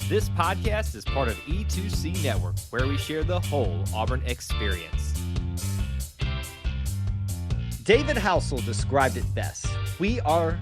This podcast is part of E2C Network, where we share the whole Auburn experience. David Housel described it best. We are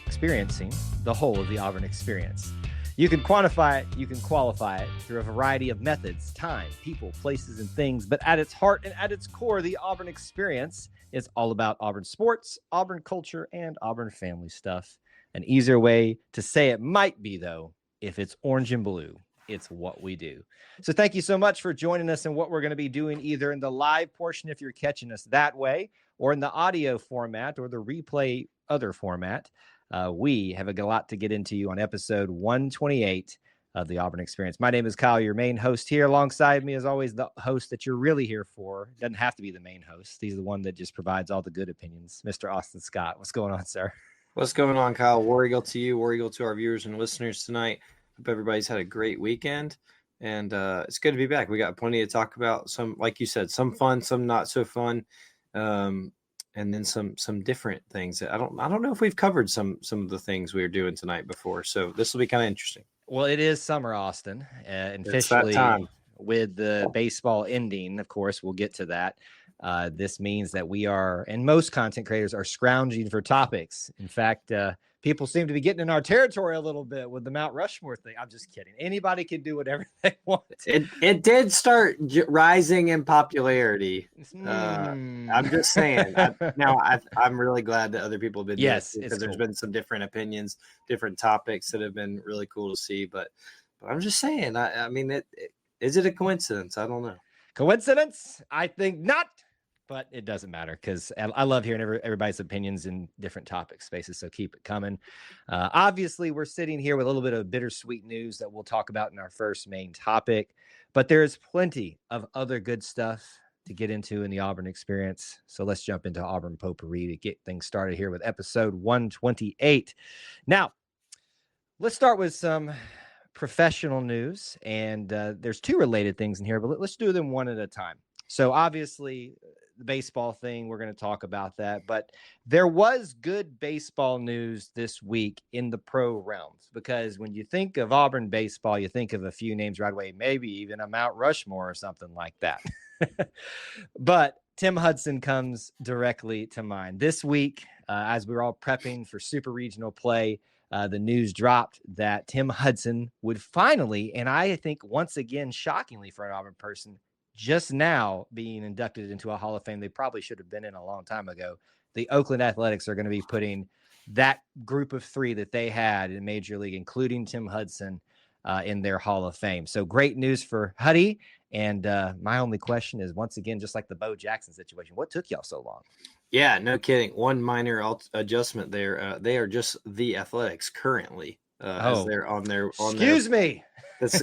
experiencing the whole of the Auburn experience. You can quantify it, you can qualify it through a variety of methods, time, people, places, and things. But at its heart and at its core, the Auburn experience is all about Auburn sports, Auburn culture, and Auburn family stuff. An easier way to say it might be, though, if it's orange and blue, it's what we do. So thank you so much for joining us in what we're going to be doing either in the live portion, if you're catching us that way, or in the audio format or the replay other format. We have a lot to get into on episode 128 of the Auburn Experience. My name is Kyle, your main host here. Alongside me, as always, the host that you're really here for. Doesn't have to be the main host. He's the one that just provides all the good opinions, Mr. Austin Scott. What's going on, sir? What's going on, Kyle? War Eagle to you, War Eagle to our viewers and listeners tonight. Hope everybody's had a great weekend, and it's good to be back. We got plenty to talk about. Some, like you said, some fun, some not so fun. And then some different things. I don't know if we've covered some of the things we were doing tonight before. So this will be kind of interesting. Well, it is summer, Austin, and officially with the baseball ending. Of course, we'll get to that. This means that we are, and most content creators are scrounging for topics. In fact, people seem to be getting in our territory a little bit with the Mount Rushmore thing. I'm just kidding. Anybody can do whatever they want. It did start rising in popularity. I'm just saying. I'm really glad that other people have been doing it because there's been some different opinions, different topics that have been really cool to see. But I'm just saying. I mean, is it a coincidence? I don't know. Coincidence? I think not. But it doesn't matter because I love hearing everybody's opinions in different topic spaces. So keep it coming. Obviously, we're sitting here with a little bit of bittersweet news that we'll talk about in our first main topic. But there's plenty of other good stuff to get into in the Auburn experience. So let's jump into Auburn potpourri to get things started here with episode 128. Now, let's start with some professional news. And there's two related things in here, but let's do them one at a time. So obviously, the baseball thing, we're going to talk about that. But there was good baseball news this week in the pro realms, because when you think of Auburn baseball, you think of a few names right away, maybe even a Mount Rushmore or something like that. But Tim Hudson comes directly to mind. This week, as we were all prepping for super regional play, the news dropped that Tim Hudson would finally, and I think once again, shockingly for an Auburn person, just now being inducted into a Hall of Fame they probably should have been in a long time ago. The Oakland Athletics are going to be putting that group of three that they had in Major League, including Tim Hudson, in their Hall of Fame. So great news for Huddy. And my only question is, once again, just like the Bo Jackson situation, what took y'all so long? Yeah, no kidding. One minor adjustment there. They are just the Athletics currently. As they're on their Excuse me.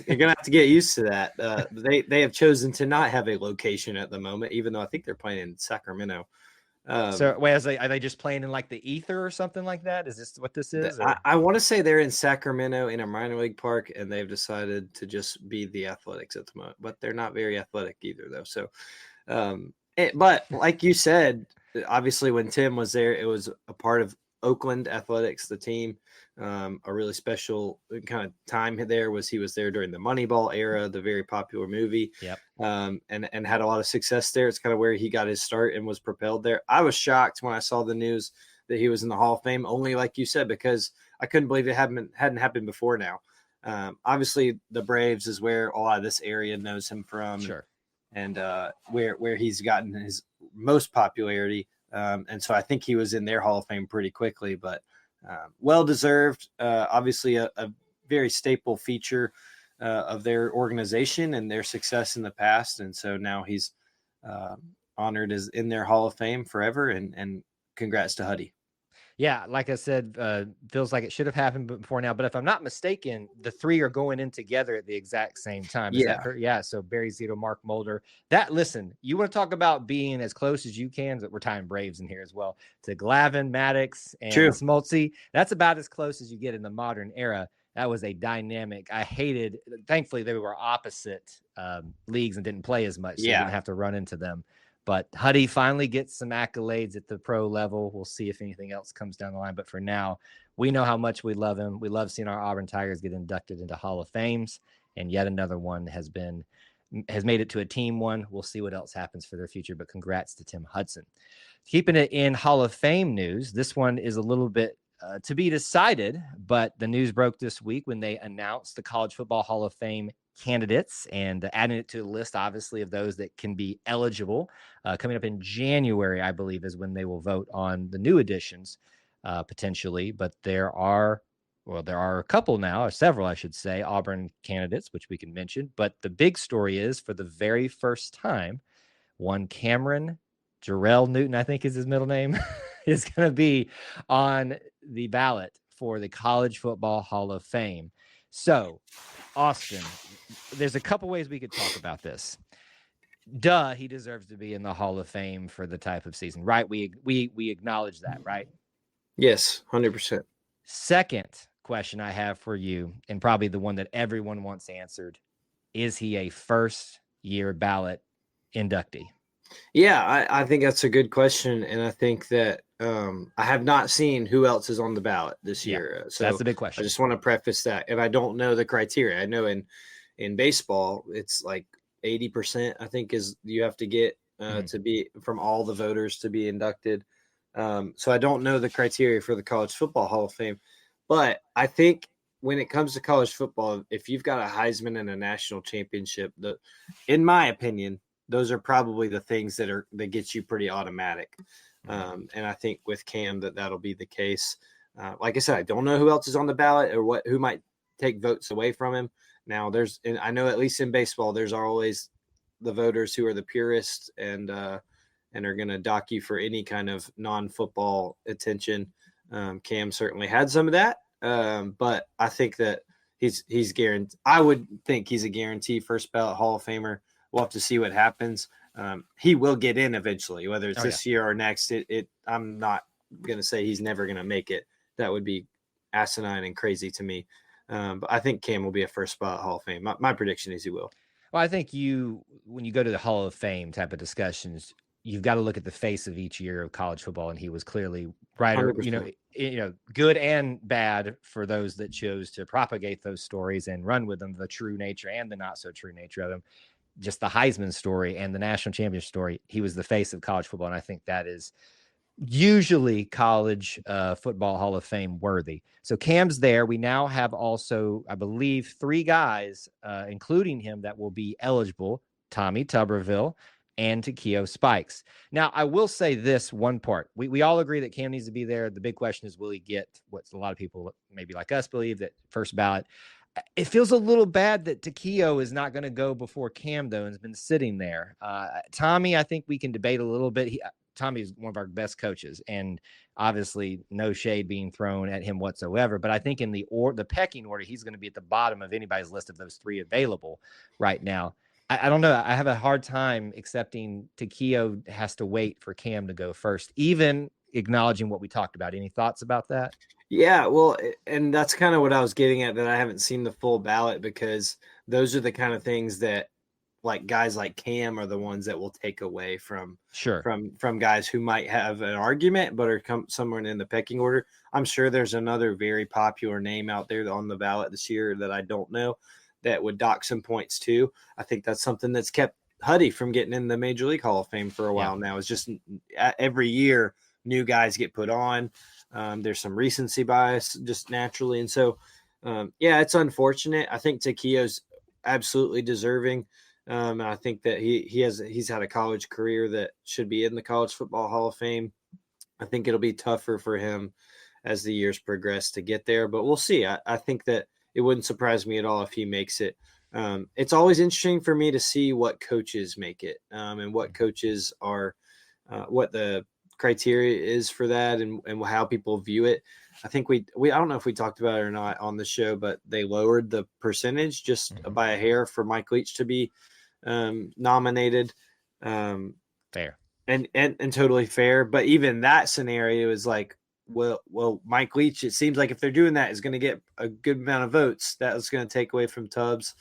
You're gonna have to get used to that. They have chosen to not have a location at the moment, even though I think they're playing in Sacramento. So wait, are they just playing in like the ether or something like that? Is this what this is? I want to say they're in Sacramento in a minor league park, and they've decided to just be the Athletics at the moment. But they're not very athletic either, though. So, but like you said, obviously when Tim was there, it was a part of Oakland Athletics, the team. A really special kind of time there was he was there during the Moneyball era, the very popular movie. Yep. And had a lot of success there. It's kind of where he got his start and was propelled there. I was shocked when I saw the news that he was in the Hall of Fame, only like you said, because I couldn't believe it hadn't happened before now. Obviously the Braves is where a lot of this area knows him from. Sure. And where he's gotten his most popularity. And so I think he was in their Hall of Fame pretty quickly, but well-deserved. Obviously a very staple feature of their organization and their success in the past. And so now he's honored as in their Hall of Fame forever. And congrats to Huddy. Yeah, like I said, feels like it should have happened before now. But if I'm not mistaken, the three are going in together at the exact same time. Yeah. So Barry Zito, Mark Mulder. Listen, you want to talk about being as close as you can. We're tying Braves in here as well. To Glavine, Maddox, and Smoltz. That's about as close as you get in the modern era. That was a dynamic. Thankfully, they were opposite leagues and didn't play as much. So you didn't have to run into them. But Huddy finally gets some accolades at the pro level. We'll see if anything else comes down the line. But for now, we know how much we love him. We love seeing our Auburn Tigers get inducted into Hall of Fames, and yet another one has made it to a team one. We'll see what else happens for their future, but congrats to Tim Hudson. Keeping it in Hall of Fame news, this one is a little bit to be decided, but the news broke this week when they announced the College Football Hall of Fame candidates and adding it to the list, obviously, of those that can be eligible. Coming up in January, I believe, is when they will vote on the new additions, potentially, but there are a couple now, or several, I should say, Auburn candidates, which we can mention. But the big story is, for the very first time, one Cameron Jarrell Newton, I think is his middle name, is going to be on the ballot for the College Football Hall of Fame. So, Austin, there's a couple ways we could talk about this. Duh, he deserves to be in the Hall of Fame for the type of season, right? We acknowledge that, right? Yes, 100%. Second question I have for you, and probably the one that everyone wants answered, is he a first-year ballot inductee? Yeah, I think that's a good question, and I think that I have not seen who else is on the ballot this year. So that's the big question. I just want to preface that, and I don't know the criteria. I know in baseball, it's like 80%. I think is you have to get to be from all the voters to be inducted. So I don't know the criteria for the College Football Hall of Fame, but I think when it comes to college football, if you've got a Heisman and a national championship, in my opinion, those are probably the things that get you pretty automatic. And I think with Cam that'll be the case. Like I said, I don't know who else is on the ballot or who might take votes away from him. Now and I know at least in baseball, there's always the voters who are the purists and are going to dock you for any kind of non-football attention. Cam certainly had some of that. But I think that he's guaranteed. I would think he's a guarantee first ballot Hall of Famer. We'll have to see what happens. He will get in eventually, whether it's this year or next. I'm not going to say he's never going to make it. That would be asinine and crazy to me. But I think Cam will be a first ballot Hall of Fame. My prediction is he will. Well, I think when you go to the Hall of Fame type of discussions, you've got to look at the face of each year of college football, and he was clearly right. Or, good and bad for those that chose to propagate those stories and run with them, the true nature and the not so true nature of them. Just the Heisman story and the national championship story. He was the face of college football, and I think that is usually college football Hall of Fame worthy. So Cam's there. We now have also, I believe, 3 guys, including him, that will be eligible: Tommy Tuberville and Takeo Spikes. Now, I will say this one part. We all agree that Cam needs to be there. The big question is, will he get what a lot of people, maybe like us, believe, that first ballot? It feels a little bad that Takeo is not going to go before Cam, though, and has been sitting there. Tommy, I think we can debate a little bit. Tommy is one of our best coaches, and obviously no shade being thrown at him whatsoever. But I think in the pecking order, he's going to be at the bottom of anybody's list of those 3 available right now. I don't know. I have a hard time accepting Takeo has to wait for Cam to go first, even acknowledging what we talked about. Any thoughts about that? Yeah, well, and that's kind of what I was getting at, that I haven't seen the full ballot, because those are the kind of things that, like, guys like Cam are the ones that will take away from guys who might have an argument but are somewhere in the pecking order. I'm sure there's another very popular name out there on the ballot this year that I don't know that would dock some points too. I think that's something that's kept Huddy from getting in the Major League Hall of Fame for a while now. It's just every year new guys get put on. There's some recency bias just naturally. And so, it's unfortunate. I think Takeo's absolutely deserving. And I think that he's had a college career that should be in the College Football Hall of Fame. I think it'll be tougher for him as the years progress to get there, but we'll see. I think that it wouldn't surprise me at all if he makes it. It's always interesting for me to see what coaches make it, and what coaches are, what the criteria is for that, and how people view it. I think I don't know if we talked about it or not on the show, but they lowered the percentage just by a hair for Mike Leach to be nominated. Fair and totally fair. But even that scenario is like, well, Mike Leach, it seems like if they're doing that, is going to get a good amount of votes. That was going to take away from Tubbs.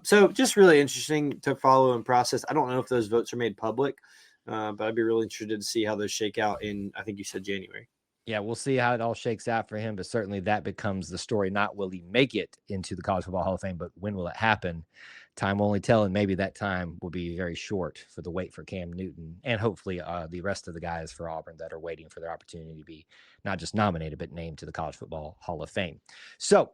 So just really interesting to follow and process. I don't know if those votes are made public. But I'd be really interested to see how those shake out in, I think you said January. Yeah, we'll see how it all shakes out for him, but certainly that becomes the story. Not will he make it into the College Football Hall of Fame, but when will it happen? Time will only tell, and maybe that time will be very short for the wait for Cam Newton and hopefully the rest of the guys for Auburn that are waiting for their opportunity to be not just nominated, but named to the College Football Hall of Fame. So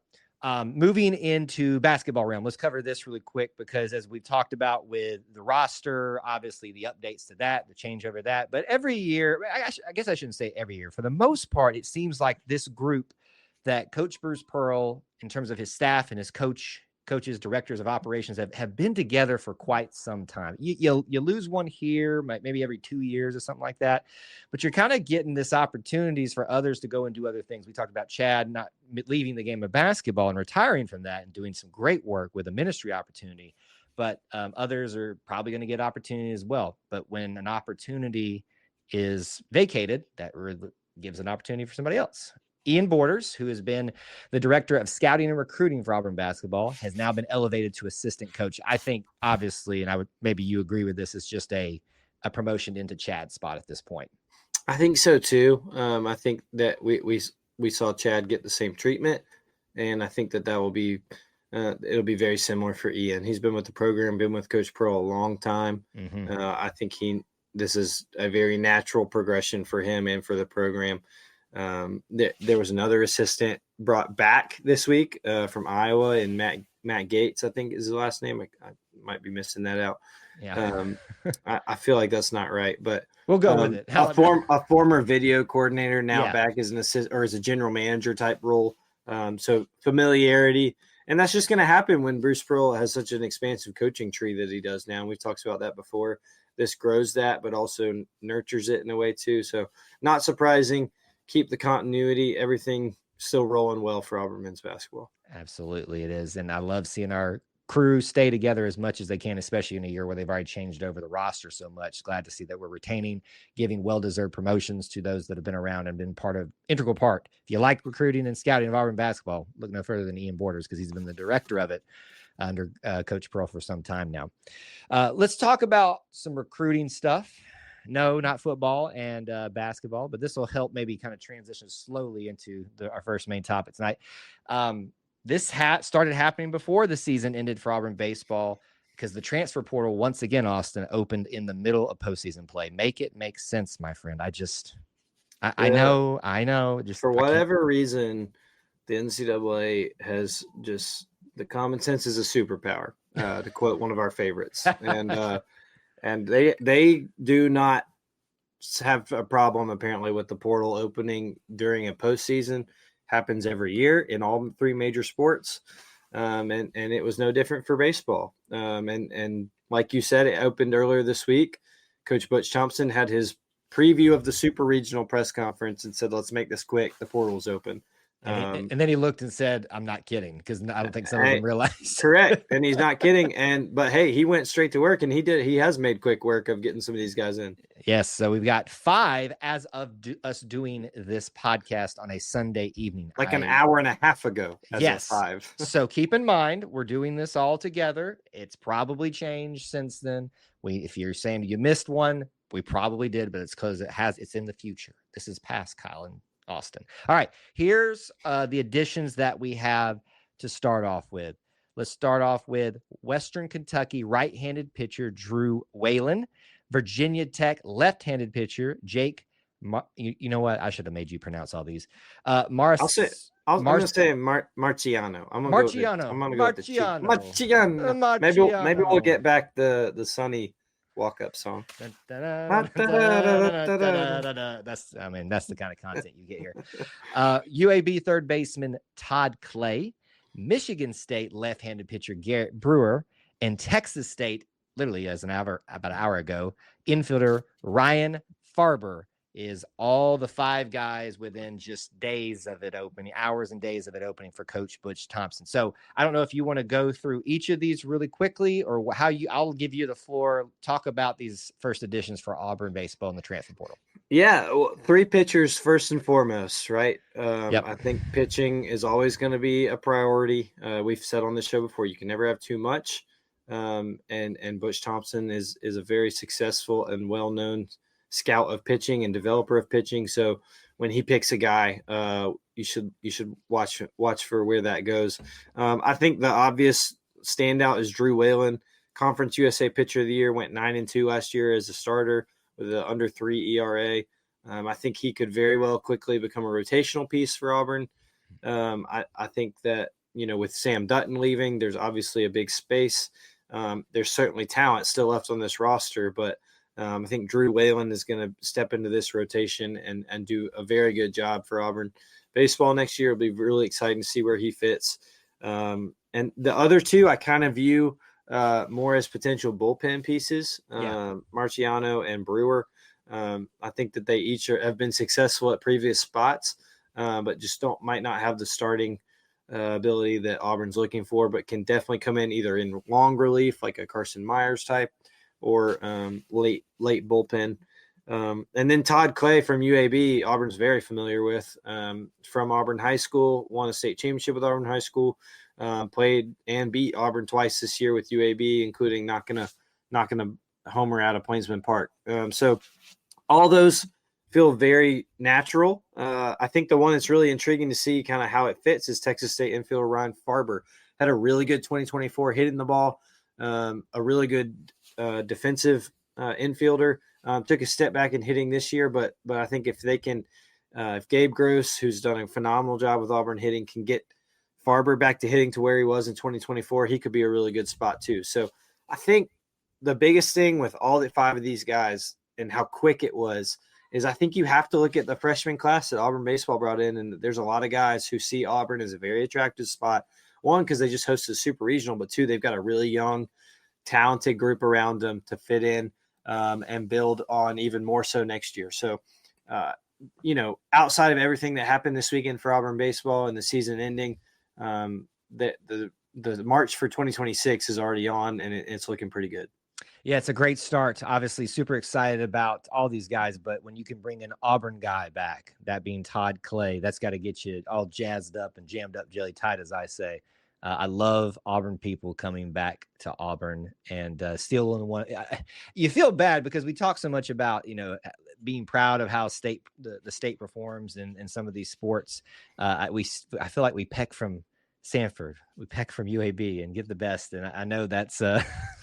moving into basketball realm, let's cover this really quick because as we've talked about with the roster, obviously the updates to that, the changeover of that, but every year, I guess I shouldn't say every year. For the most part, it seems like this group that Coach Bruce Pearl, in terms of his staff and his coaches, directors of operations have been together for quite some time. You lose one here, maybe every 2 years or something like that, but you're kind of getting this opportunities for others to go and do other things. We talked about Chad not leaving the game of basketball and retiring from that and doing some great work with a ministry opportunity, but others are probably going to get opportunity as well. But when an opportunity is vacated, that gives an opportunity for somebody else. Ian Borders, who has been the director of scouting and recruiting for Auburn basketball, has now been elevated to assistant coach. I think, obviously, and maybe you agree with this, it's just a promotion into Chad's spot at this point. I think so too. I think that we saw Chad get the same treatment, and I think that will be it'll be very similar for Ian. He's been with the program, been with Coach Pearl a long time. Mm-hmm. I think this is a very natural progression for him and for the program. There was another assistant brought back this week from Iowa, and Matt Gates, I think is his last name. I might be missing that out. Yeah. I feel like that's not right, but we'll go with it. A former video coordinator now back as an assistant or as a general manager type role. So familiarity, and that's just going to happen when Bruce Pearl has such an expansive coaching tree that he does now. And we've talked about that before. This grows that, but also nurtures it in a way too. So not surprising. Keep the continuity, everything still rolling well for Auburn men's basketball. Absolutely it is. And I love seeing our crew stay together as much as they can, especially in a year where they've already changed over the roster so much. Glad to see that we're retaining, giving well-deserved promotions to those that have been around and been integral part. If you like recruiting and scouting of Auburn basketball, look no further than Ian Borders because he's been the director of it under Coach Pearl for some time now. Let's talk about some recruiting stuff. No, not football and basketball, but this will help maybe kind of transition slowly into our first main topic tonight. This started happening before the season ended for Auburn baseball because the transfer portal, once again, Austin, opened in the middle of postseason play. Make it make sense, my friend. I know. Just for whatever reason, the NCAA has just the common sense is a superpower, to quote one of our favorites. And they do not have a problem, apparently, with the portal opening during a postseason. Happens every year in all three major sports. And it was no different for baseball. And like you said, it opened earlier this week. Coach Butch Thompson had his preview of the super regional press conference and said, let's make this quick. The portal's open. And then he looked and said, I'm not kidding, because I don't think some of them realized. Correct. And he's not kidding. But hey, he went straight to work, and he has made quick work of getting some of these guys in. Yes. So we've got 5 as of us doing this podcast on a Sunday evening. Like an hour and a half ago. Yes. 5. So keep in mind, we're doing this all together. It's probably changed since then. If you're saying you missed one, we probably did, but it's because it's in the future. This is past Kyle and Austin. All right, here's the additions that we have to start off with. Let's start off with Western Kentucky right-handed pitcher Drew Whalen, Virginia Tech left-handed pitcher Jake. You know what? I should have made you pronounce all these. I'm going to say Marciano. Marciano. Maybe we'll get back the sunny walk-up song. That's the kind of content you get here. UAB third baseman Todd Clay, Michigan State left-handed pitcher Garrett Brewer, and Texas State, literally about an hour ago, infielder Ryan Farber is all the 5 guys within just days of it opening, hours and days of it opening for Coach Butch Thompson. So I don't know if you want to go through each of these really quickly or I'll give you the floor. Talk about these first additions for Auburn baseball in the transfer portal. Yeah. Well, 3 pitchers first and foremost, right? Yep. I think pitching is always going to be a priority. We've said on this show before, you can never have too much. And Butch Thompson is a very successful and well-known scout of pitching and developer of pitching. So when he picks a guy, you should watch for where that goes. I think the obvious standout is Drew Whalen, Conference USA Pitcher of the Year, went 9-2 last year as a starter with an under 3 ERA. I think he could very well quickly become a rotational piece for Auburn. I think that, with Sam Dutton leaving, there's obviously a big space. There's certainly talent still left on this roster, but I think Drew Whalen is going to step into this rotation and do a very good job for Auburn baseball next year. It'll be really exciting to see where he fits. And the other two I kind of view more as potential bullpen pieces, Marciano and Brewer. I think that they each have been successful at previous spots, but just might not have the starting ability that Auburn's looking for, but can definitely come in either in long relief, like a Carson Myers type, or late bullpen. And then Todd Clay from UAB, Auburn's very familiar with, from Auburn High School, won a state championship with Auburn High School, played and beat Auburn twice this year with UAB, including knocking a homer out of Plainsman Park. So all those feel very natural. I think the one that's really intriguing to see kind of how it fits is Texas State infielder Ryan Farber. Had a really good 2024 hitting the ball, a really good defensive infielder. Took a step back in hitting this year, but I think if they can, if Gabe Gross, who's done a phenomenal job with Auburn hitting, can get Farber back to hitting to where he was in 2024, he could be a really good spot too. So I think the biggest thing with all the 5 of these guys and how quick it was is I think you have to look at the freshman class that Auburn baseball brought in, and there's a lot of guys who see Auburn as a very attractive spot. One, because they just hosted a super regional, but two, they've got a really young, talented group around them to fit in and build on even more so next year. So, outside of everything that happened this weekend for Auburn baseball and the season ending, the March for 2026 is already on, and it's looking pretty good. Yeah, it's a great start. Obviously, super excited about all these guys, but when you can bring an Auburn guy back, that being Todd Clay, that's got to get you all jazzed up and jammed up, jelly tight, as I say. I love Auburn people coming back to Auburn and stealing one. You feel bad because we talk so much about, being proud of how the state performs in some of these sports. I feel like we peck from Sanford, we peck from UAB and get the best. And I know that's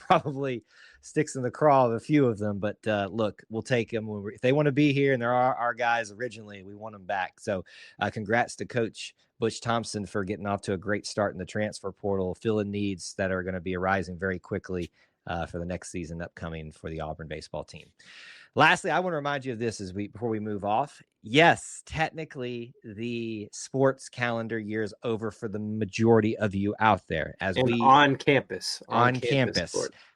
probably sticks in the craw of a few of them, but look, we'll take them if they want to be here, and there are our guys originally, we want them back. So congrats to Coach Butch Thompson for getting off to a great start in the transfer portal, filling needs that are going to be arising very quickly for the next season upcoming for the Auburn baseball team. Lastly, I want to remind you of this before we move off. Yes, technically the sports calendar year is over for the majority of you out there on campus.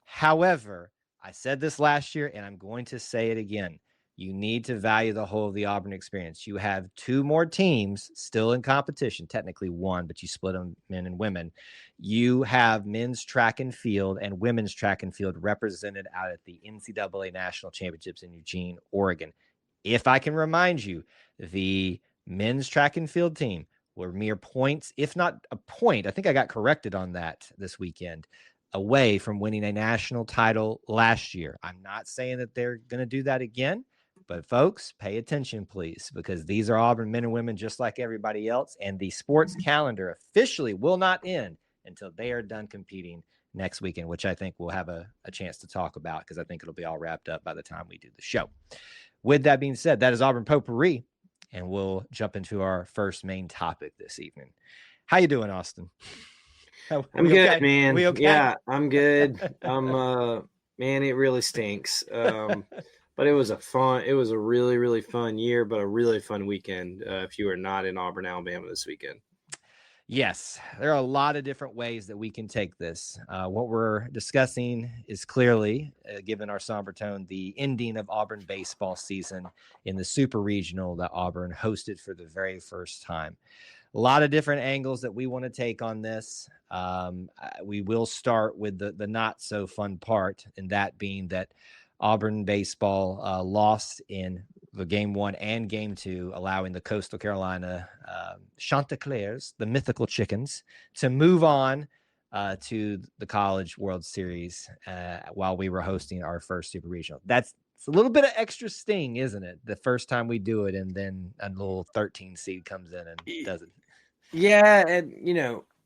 However, I said this last year and I'm going to say it again. You need to value the whole of the Auburn experience. You have 2 more teams still in competition, technically 1, but you split them men and women. You have men's track and field and women's track and field represented out at the NCAA National Championships in Eugene, Oregon. If I can remind you, the men's track and field team were mere points, if not a point. I think I got corrected on that this weekend, away from winning a national title last year. I'm not saying that they're going to do that again. But folks, pay attention, please, because these are Auburn men and women just like everybody else. And the sports calendar officially will not end until they are done competing next weekend, which I think we'll have a chance to talk about because I think it'll be all wrapped up by the time we do the show. With that being said, that is Auburn Potpourri, and we'll jump into our first main topic this evening. How you doing, Austin? I'm good, okay? Man. We okay? Yeah, I'm good. Man, it really stinks. But it was a really, really fun year, but a really fun weekend if you are not in Auburn, Alabama this weekend. Yes, there are a lot of different ways that we can take this. What we're discussing is clearly, given our somber tone, the ending of Auburn baseball season in the Super Regional that Auburn hosted for the very first time. A lot of different angles that we want to take on this. We will start with the not so fun part, and that being that Auburn baseball lost in the game 1 and game 2, allowing the Coastal Carolina Chanticleers, the mythical chickens, to move on to the College World Series while we were hosting our first Super Regional. It's a little bit of extra sting, isn't it? The first time we do it, and then a little 13 seed comes in and does it. Yeah, and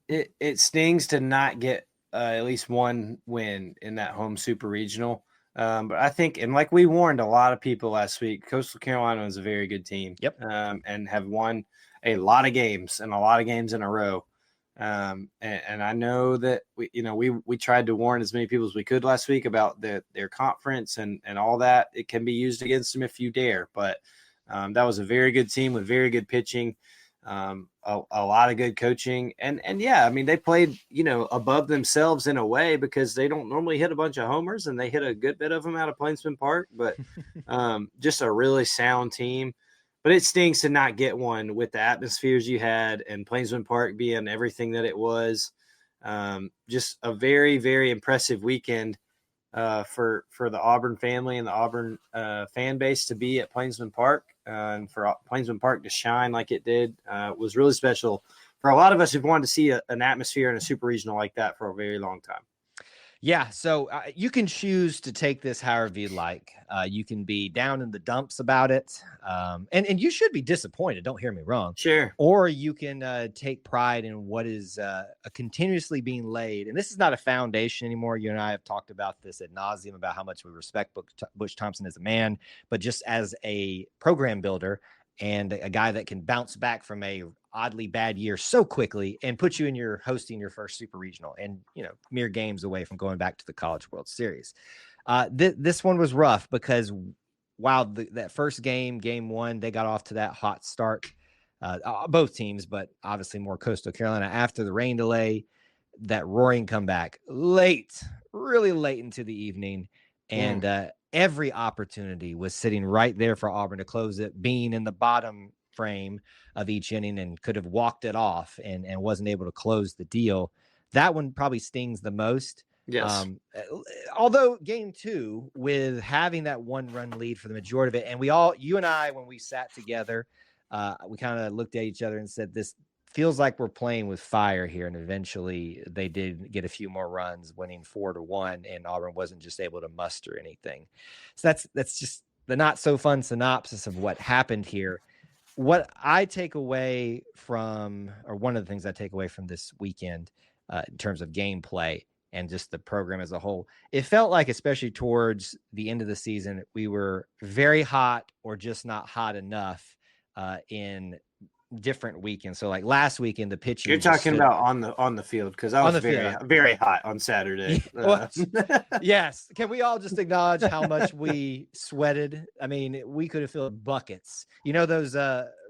it stings to not get at least one win in that home Super Regional. But I think, and like we warned a lot of people last week, Coastal Carolina is a very good team. Yep. And have won a lot of games and a lot of games in a row. And I know that we tried to warn as many people as we could last week about their conference and all that. It can be used against them if you dare. But that was a very good team with very good pitching. A lot of good coaching and yeah, I mean, they played, above themselves in a way because they don't normally hit a bunch of homers and they hit a good bit of them out of Plainsman Park, but just a really sound team. But it stings to not get one with the atmospheres you had and Plainsman Park being everything that it was. Just a very, very impressive weekend for the Auburn family and the Auburn fan base to be at Plainsman Park. And for Plainsman Park to shine like it did was really special for a lot of us who've wanted to see an atmosphere in a super regional like that for a very long time. Yeah, so you can choose to take this however you like. You can be down in the dumps about it, and you should be disappointed. Don't hear me wrong. Sure. Or you can take pride in what is continuously being laid. And this is not a foundation anymore. You and I have talked about this ad nauseum about how much we respect Butch Thompson as a man, but just as a program builder and a guy that can bounce back from a oddly bad year so quickly and put you in your hosting your first super regional and mere games away from going back to the College World Series. This one was rough because while that first game 1, they got off to that hot start, both teams, but obviously more Coastal Carolina after the rain delay, that roaring comeback really late into the evening. And every opportunity was sitting right there for Auburn to close it, being in the bottom frame of each inning and could have walked it off and wasn't able to close the deal. That one probably stings the most. Yes. Although game 2, with having that 1-run lead for the majority of it, and you and I, when we sat together, we kind of looked at each other and said, this feels like we're playing with fire here. And eventually they did get a few more runs, winning 4-1, and Auburn wasn't just able to muster anything. So that's just the not so fun synopsis of what happened here. What I take away from, or one of the things I take away from this weekend in terms of gameplay and just the program as a whole, it felt like, especially towards the end of the season, we were very hot or just not hot enough in different weekends. So like last weekend, the pitching. You're talking about on the field, because I was very hot on Saturday. Yes. Can we all just acknowledge how much we sweated? I mean, we could have filled buckets. Those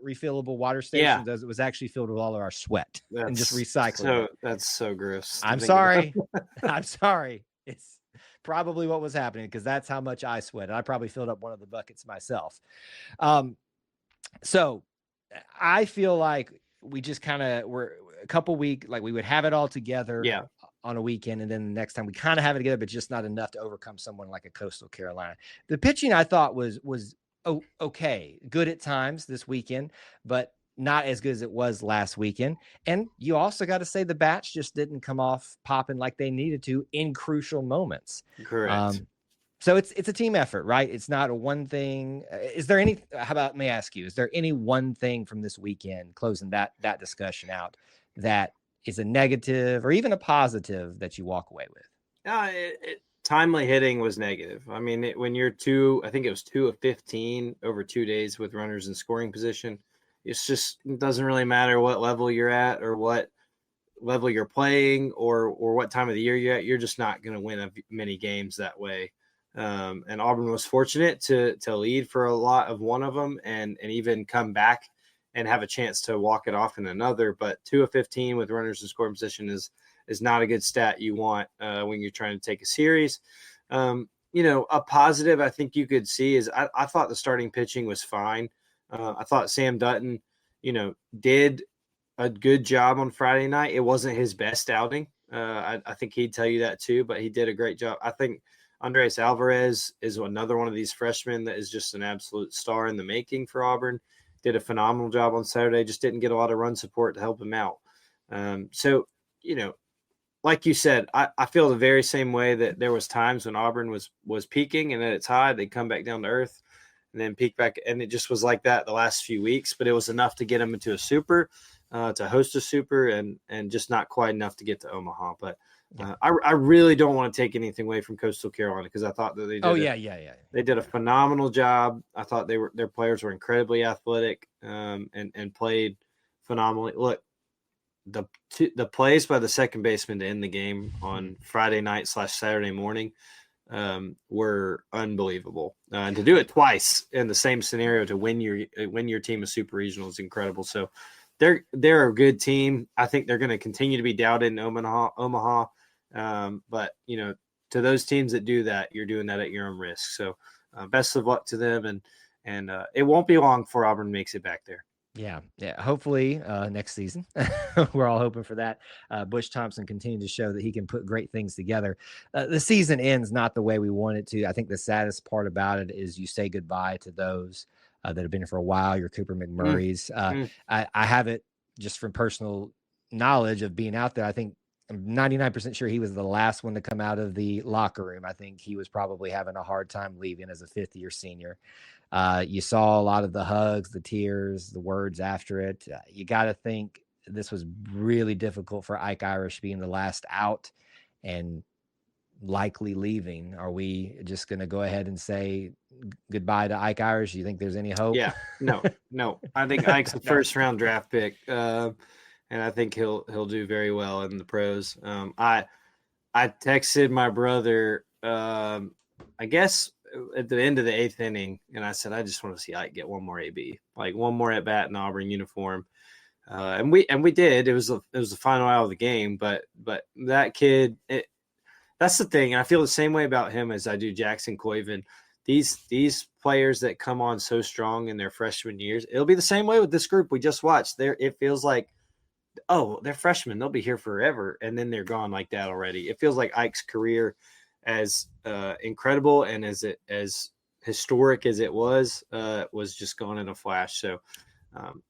refillable water stations? Yeah. It was actually filled with all of our sweat and just recycling. That's so gross. I'm sorry. I'm sorry. It's probably what was happening, because that's how much I sweated. I probably filled up one of the buckets myself. So I feel like we just kind of were a couple weeks, like we would have it all together on a weekend. And then the next time we kind of have it together, but just not enough to overcome someone like a Coastal Carolina. The pitching I thought was okay, good at times this weekend, but not as good as it was last weekend. And you also got to say the bats just didn't come off popping like they needed to in crucial moments. Correct. So it's a team effort, right? It's not a one thing. Is there any, how about, let me ask you, is there any one thing from this weekend, closing that discussion out, that is a negative or even a positive that you walk away with? Timely hitting was negative. I mean, when you're I think it was 2 of 15 over 2 days with runners in scoring position, it doesn't really matter what level you're at or what level you're playing or what time of the year you're at. You're just not going to win many games that way. And Auburn was fortunate to lead for a lot of one of them and even come back and have a chance to walk it off in another. But 2 of 15 with runners in scoring position is not a good stat you want when you're trying to take a series. A positive I think you could see is I thought the starting pitching was fine. I thought Sam Dutton, did a good job on Friday night. It wasn't his best outing. I think he'd tell you that too, but he did a great job. I think Andres Alvarez is another one of these freshmen that is just an absolute star in the making for Auburn. Did a phenomenal job on Saturday, just didn't get a lot of run support to help him out. So, like you said, I feel the very same way that there was times when Auburn was peaking and at its high, they'd come back down to earth and then peak back. And it just was like that the last few weeks, but it was enough to get them into a super, to host a super, and just not quite enough to get to Omaha. But I really don't want to take anything away from Coastal Carolina, because I thought that they did a phenomenal job. I thought their players were incredibly athletic, and played phenomenally. Look, the plays by the second baseman to end the game on Friday night / Saturday morning were unbelievable. And to do it twice in the same scenario to win your team a super regional is incredible. So they're a good team. I think they're going to continue to be doubted in Omaha. But to those teams that do that, you're doing that at your own risk. So best of luck to them, and it won't be long before Auburn makes it back there. Yeah. Hopefully next season. We're all hoping for that. Bush Thompson continued to show that he can put great things together. The season ends not the way we want it to. I think the saddest part about it is you say goodbye to those that have been here for a while. Your Cooper McMurray's. I have it just from personal knowledge of being out there. I think I'm 99% sure he was the last one to come out of the locker room. I think he was probably having a hard time leaving as a fifth-year senior. You saw a lot of the hugs, the tears, the words after it. You got to think this was really difficult for Ike Irish being the last out and likely leaving. Are we just going to go ahead and say goodbye to Ike Irish? Do you think there's any hope? Yeah, no. I think Ike's a first-round draft pick, and I think he'll do very well in the pros. I texted my brother, I guess, at the end of the 8th inning, and I said, I just want to see Ike get one more AB, like one more at bat in Auburn uniform, and we did. It was the final out of the game, but that kid, that's the thing, and I feel the same way about him as I do Jackson Coyven. These players that come on so strong in their freshman years, it'll be the same way with this group we just watched. It feels like, oh, they're freshmen, they'll be here forever, and then they're gone like that already. It feels like Ike's career, as incredible and as historic as it was just gone in a flash. So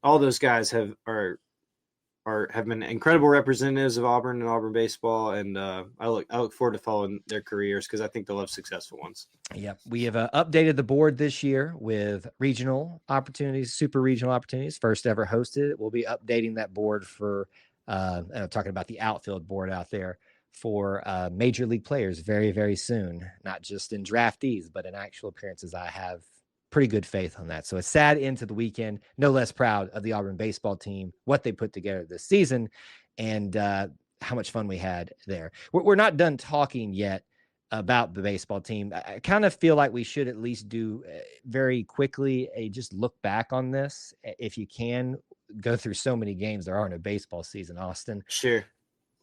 all those guys have been incredible representatives of Auburn and Auburn baseball, and I look forward to following their careers, because I think they'll have successful ones. Yeah, we have updated the board this year with regional opportunities, super regional opportunities, first ever hosted. We'll be updating that board for talking about the outfield board out there for major league players very, very soon, not just in draftees, but in actual appearances. I have pretty good faith on that. So a sad end to the weekend, no less proud of the Auburn baseball team, what they put together this season, and how much fun we had there. We're not done talking yet about the baseball team. I kind of feel like we should at least do very quickly just look back on this. If you can go through so many games there are in a baseball season, Austin. Sure.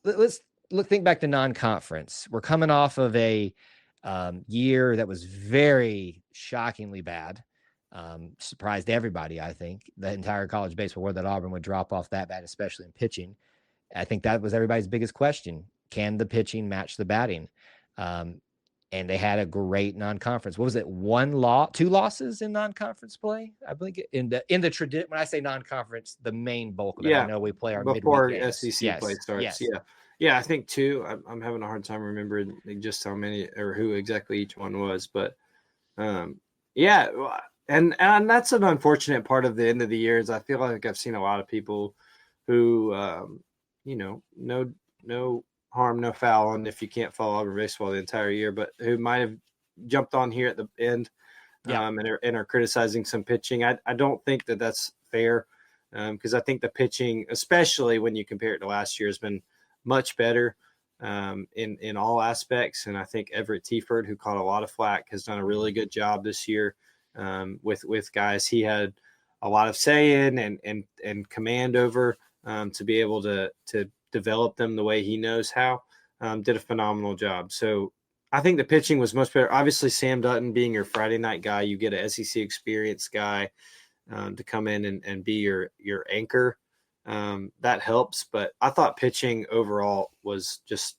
Let's think back to non-conference. We're coming off of a year that was very shockingly bad. Surprised everybody, I think. The entire college baseball world that Auburn would drop off that bad, especially in pitching. I think that was everybody's biggest question. Can the pitching match the batting? And they had a great non-conference. What was it? 2 losses in non-conference play? I believe in the tradition. When I say non-conference, the main bulk of it. I know we play our before midweek SEC play starts. Yeah, I think 2. I'm having a hard time remembering just how many or who exactly each one was, but yeah, and that's an unfortunate part of the end of the year. Is I feel like I've seen a lot of people who, no harm, no foul, and if you can't follow Auburn baseball the entire year, but who might have jumped on here at the end, and are criticizing some pitching. I don't think that that's fair, because I think the pitching, especially when you compare it to last year, has been much better in all aspects. And I think Everett Tiford, who caught a lot of flack, has done a really good job this year with guys he had a lot of say in and command over, to be able to develop them the way he knows how. Did a phenomenal job. So I think the pitching was much better. Obviously, Sam Dutton being your Friday night guy, you get an SEC experience guy to come in and be your anchor. That helps. But I thought pitching overall was just,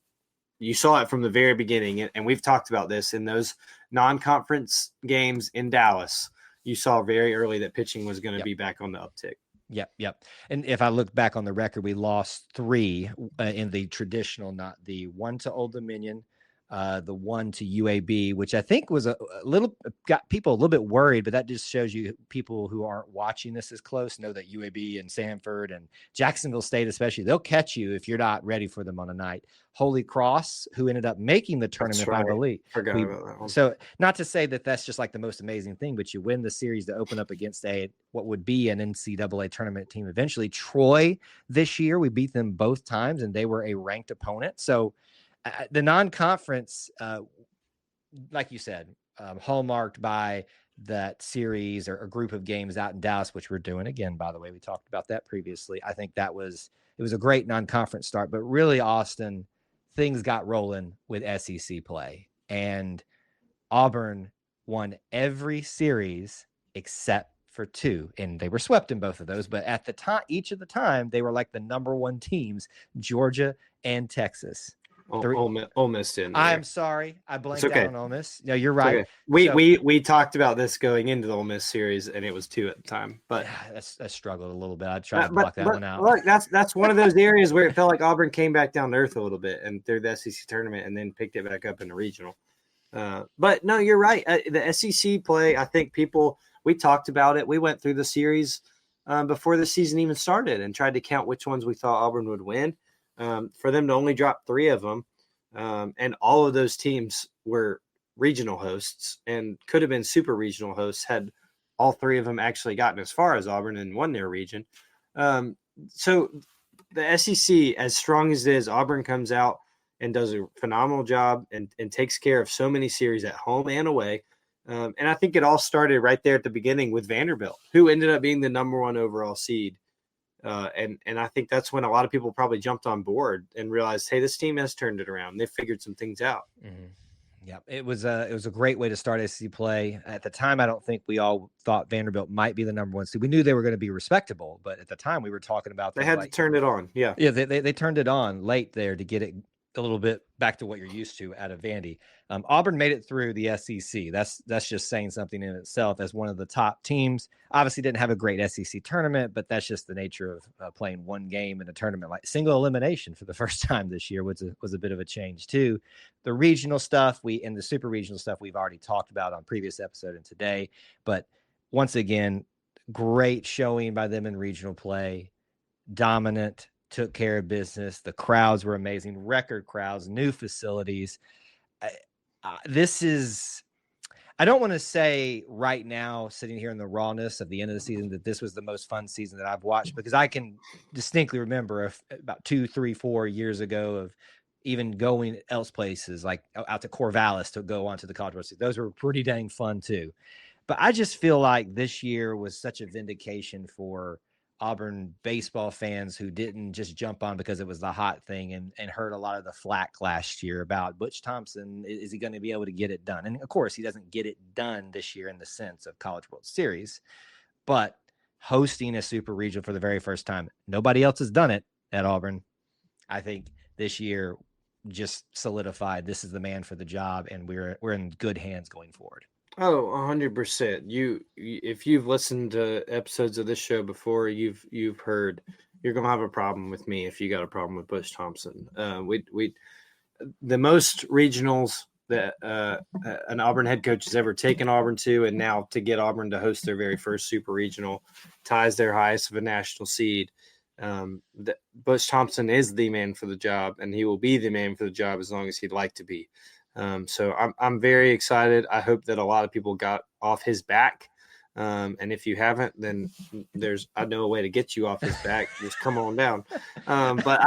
you saw it from the very beginning. And we've talked about this in those non-conference games in Dallas. You saw very early that pitching was going to be back on the uptick. Yep. And if I look back on the record, we lost 3 in the traditional, not the one to Old Dominion, the one to UAB, which I think was a little got people a little bit worried, but that just shows you people who aren't watching this as close know that UAB and Sanford and Jacksonville State, especially, they'll catch you if you're not ready for them on a night. Holy Cross, who ended up making the tournament, Right. I believe. Forgot about that one. So not to say that that's just like the most amazing thing, but you win the series to open up against what would be an NCAA tournament team eventually. Troy this year, we beat them both times, and they were a ranked opponent. So the non-conference, like you said, hallmarked by that series or group of games out in Dallas, which we're doing again, by the way. We talked about that previously. I think it was a great non-conference start, but really, Austin, things got rolling with SEC play, and Auburn won every series except for 2, and they were swept in both of those. But at the time, each of the time, they were like the number 1 teams, Georgia and Texas. Ole Miss in there. I'm sorry, I blanked out on Ole Miss. No, you're right. Okay. We talked about this going into the Ole Miss series, and it was 2 at the time. But I struggled a little bit. I tried to block that one out. Look, that's one of those areas where it felt like Auburn came back down to earth a little bit and through the SEC tournament, and then picked it back up in the regional. But no, you're right. The SEC play, I think we talked about it. We went through the series before the season even started and tried to count which ones we thought Auburn would win. For them to only drop 3 of them, and all of those teams were regional hosts and could have been super regional hosts had all 3 of them actually gotten as far as Auburn and won their region. So the SEC, as strong as it is, Auburn comes out and does a phenomenal job and takes care of so many series at home and away. And I think it all started right there at the beginning with Vanderbilt, who ended up being the number 1 overall seed. And I think that's when a lot of people probably jumped on board and realized, hey, this team has turned it around. They've figured some things out. Mm-hmm. Yeah, it was a great way to start SEC play. At the time, I don't think we all thought Vanderbilt might be the number 1 seed. We knew they were going to be respectable, but at the time we were talking about they had to turn it on. Yeah, they turned it on late there to get it a little bit back to what you're used to out of Vandy. Auburn made it through the SEC. That's just saying something in itself as one of the top teams. Obviously didn't have a great SEC tournament, but that's just the nature of playing one game in a tournament, like single elimination for the first time this year was a bit of a change too. The regional stuff and the super regional stuff we've already talked about on previous episode and today, but once again, great showing by them in regional play, dominant, took care of business. The crowds were amazing, record crowds, new facilities. I don't want to say right now, sitting here in the rawness of the end of the season, that this was the most fun season that I've watched, because I can distinctly remember about 2, 3, 4 years ago of even going else places like out to Corvallis to go on to the College World Series. Those were pretty dang fun too. But I just feel like this year was such a vindication for Auburn baseball fans who didn't just jump on because it was the hot thing and heard a lot of the flack last year about Butch Thompson. Is he going to be able to get it done? And of course, he doesn't get it done this year in the sense of College World Series, but hosting a super regional for the very first time, nobody else has done it at Auburn. I think this year just solidified this is the man for the job, and we're in good hands going forward. Oh, 100%. If you've listened to episodes of this show before, you've heard you're gonna have a problem with me if you got a problem with Butch Thompson. We the most regionals that an Auburn head coach has ever taken Auburn to, and now to get Auburn to host their very first super regional ties their highest of a national seed. Butch Thompson is the man for the job, and he will be the man for the job as long as he'd like to be. So I'm very excited. I hope that a lot of people got off his back. And if you haven't, then I know a way to get you off his back. Just come on down. But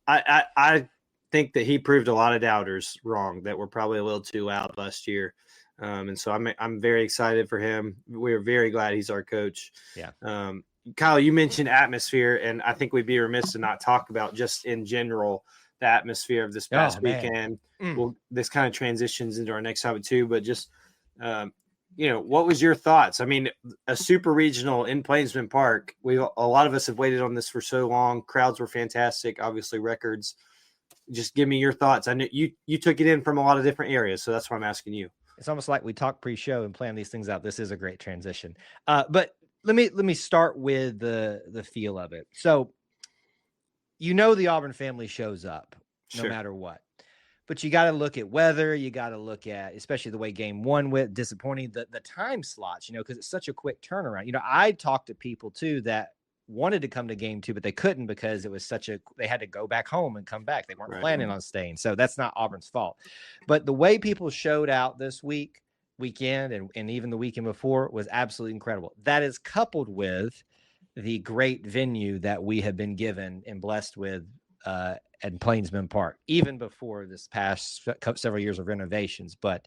I think that he proved a lot of doubters wrong that were probably a little too loud last year. And so I'm very excited for him. We're very glad he's our coach. Yeah. Kyle, you mentioned atmosphere, and I think we'd be remiss to not talk about just in general the atmosphere of this past weekend. Well, this kind of transitions into our next topic too, but just, what was your thoughts? I mean, a super regional in Plainsman Park, a lot of us have waited on this for so long. Crowds were fantastic, obviously records. Just give me your thoughts. I know you took it in from a lot of different areas, so that's why I'm asking you. It's almost like we talk pre-show and plan these things out. This is a great transition. But let me start with the feel of it. So, the Auburn family shows up no matter what. But you got to look at weather. You got to look at, especially the way game one went, disappointing, the time slots, because it's such a quick turnaround. I talked to people too that wanted to come to game two, but they couldn't because it was they had to go back home and come back. They weren't planning on staying. So that's not Auburn's fault. But the way people showed out this weekend, and even the weekend before was absolutely incredible. That is coupled with the great venue that we have been given and blessed with at Plainsman Park, even before this past several years of renovations. But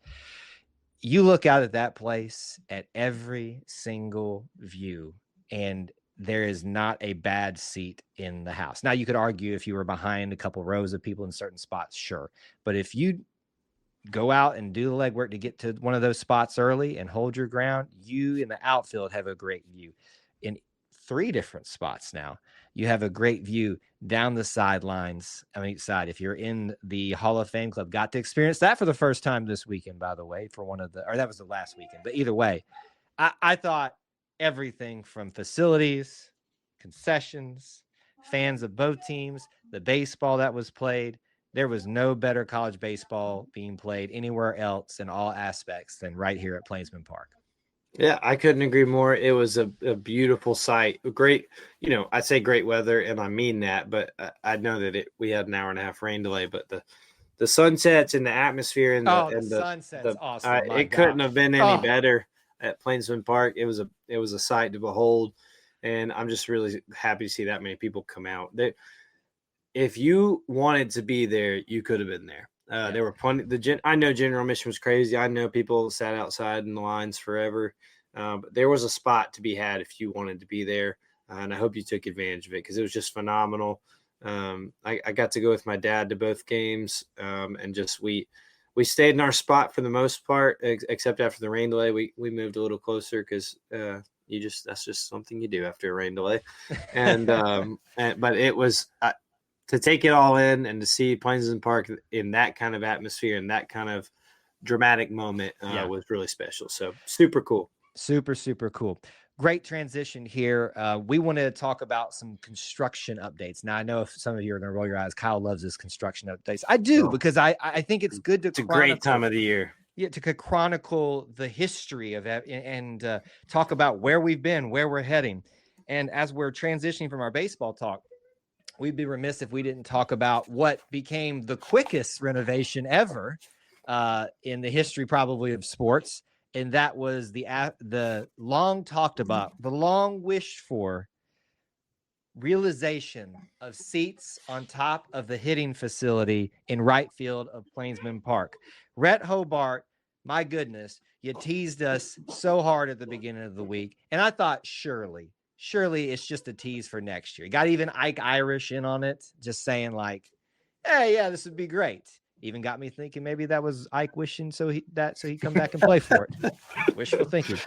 you look out at that place at every single view, and there is not a bad seat in the house. Now, you could argue if you were behind a couple rows of people in certain spots, sure. But if you go out and do the legwork to get to one of those spots early and hold your ground, you in the outfield have a great view. In 3 different spots now, you have a great view down the sidelines on each side. If you're in the Hall of Fame Club, got to experience that for the first time this weekend, by the way, that was the last weekend. But either way, I thought everything from facilities, concessions, fans of both teams, the baseball that was played, there was no better college baseball being played anywhere else in all aspects than right here at Plainsman Park. Yeah, I couldn't agree more. It was a beautiful sight. Great, I say great weather, and I mean that, but I know that we had an hour and a half rain delay, but the sunsets and the atmosphere and the sunsets, awesome. It couldn't have been any better at Plainsman Park. It was a sight to behold, and I'm just really happy to see that many people come out. If you wanted to be there, you could have been there. There were plenty. I know General Mission was crazy. I know people sat outside in the lines forever. But there was a spot to be had if you wanted to be there. And I hope you took advantage of it because it was just phenomenal. I got to go with my dad to both games. And just we stayed in our spot for the most part, except after the rain delay. We moved a little closer because that's just something you do after a rain delay. And but it was to take it all in and to see Plainsman Park in that kind of atmosphere and that kind of dramatic moment was really special. So super cool. Super, super cool. Great transition here. We want to talk about some construction updates. Now, I know if some of you are going to roll your eyes, Kyle loves his construction updates. I do, because I think it's good to It's a great time of the year. Yeah, to chronicle the history of it and talk about where we've been, where we're heading. And as we're transitioning from our baseball talk, we'd be remiss if we didn't talk about what became the quickest renovation ever in the history probably of sports. And that was the long talked about, the long wished for realization of seats on top of the hitting facility in right field of Plainsman Park. Rhett Hobart, my goodness, you teased us so hard at the beginning of the week. And I thought, surely it's just a tease for next year. You got even Ike Irish in on it, just saying like, hey, yeah, this would be great. Even got me thinking maybe that was Ike wishing so he'd come back and play for it. Wishful thinking.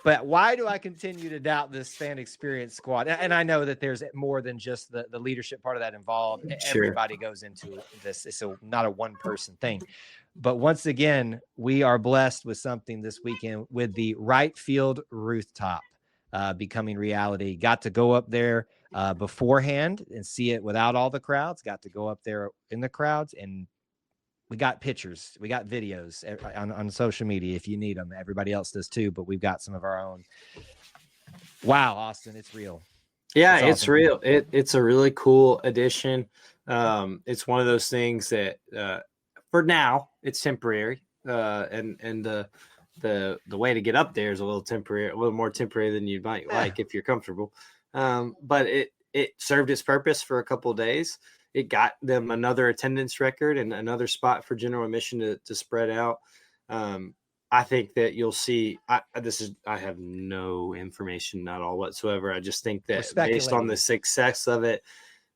But why do I continue to doubt this fan experience squad? And I know that there's more than just the leadership part of that involved. Sure. Everybody goes into this. It's not a one-person thing. But once again, we are blessed with something this weekend with the right field rooftop becoming reality. Got to go up there beforehand and see it without all the crowds. Got to go up there in the crowds, and we got pictures, we got videos on social media if you need them. Everybody else does too, but we've got some of our own. Wow, Austin, it's real. Yeah, it's real. It's a really cool addition. It's one of those things that for now it's temporary, and the way to get up there is a little more temporary than you might like if you're comfortable. But it served its purpose for a couple of days. It got them another attendance record and another spot for general admission to spread out. I think that you'll see. I have no information at all whatsoever. I just think that based on the success of it,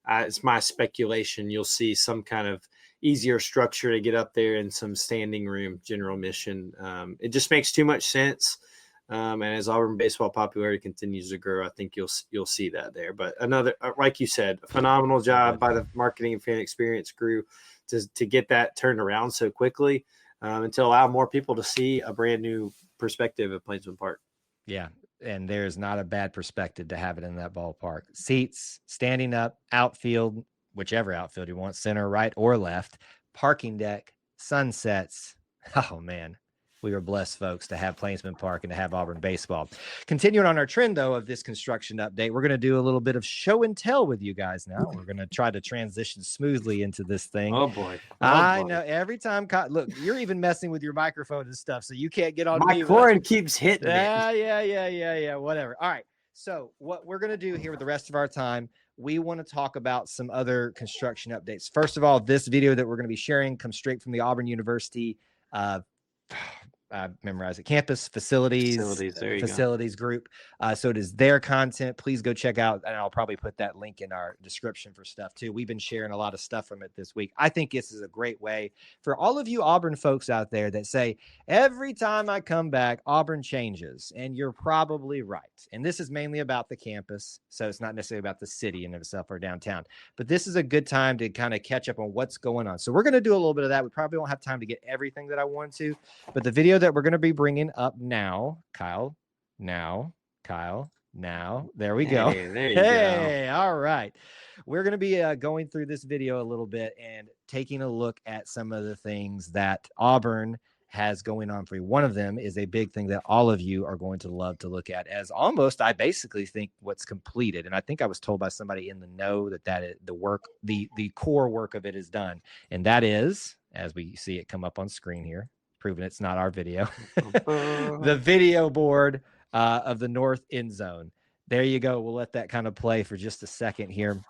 it's my speculation. You'll see some kind of easier structure to get up there and some standing room general admission. It just makes too much sense. And as Auburn baseball popularity continues to grow, I think you'll see that there. But another, like you said, a phenomenal job by the marketing and fan experience crew to get that turned around so quickly, and to allow more people to see a brand new perspective of Plainsman Park. Yeah, and there's not a bad perspective to have it in that ballpark. Seats, standing up, outfield, whichever outfield you want, center, right, or left, parking deck, sunsets. Oh, man. We were blessed, folks, to have Plainsman Park and to have Auburn baseball. Continuing on our trend, though, of this construction update, we're going to do a little bit of show and tell with you guys now. We're going to try to transition smoothly into this thing. Oh, boy. I know every time. Look, you're even messing with your microphone and stuff, so you can't get on my mute. cord keeps hitting Yeah. Whatever. All right. So what we're going to do here with the rest of our time, we want to talk about some other construction updates. First of all, this video that we're going to be sharing comes straight from the Auburn University memorize it, campus facilities group. So it is their content. Please go check out, and I'll probably put that link in our description for stuff too. We've been sharing a lot of stuff from it this week. I think this is a great way for all of you Auburn folks out there that say, every time I come back, Auburn changes. And you're probably right. And this is mainly about the campus. So it's not necessarily about the city in itself or downtown, but this is a good time to kind of catch up on what's going on. So we're going to do a little bit of that. We probably won't have time to get everything that I want to, but the video that we're going to be bringing up now, Kyle, there we go. There you go. All right. We're going to be going through this video a little bit and taking a look at some of the things that Auburn has going on for you. One of them is a big thing that all of you are going to love to look at, as almost, I basically think, what's completed. And I think I was told by somebody in the know that is the work, the core work of it is done. And that is, as we see it come up on screen here, proving it's not our video, the video board of the north end zone. There you go. We'll let that kind of play for just a second here.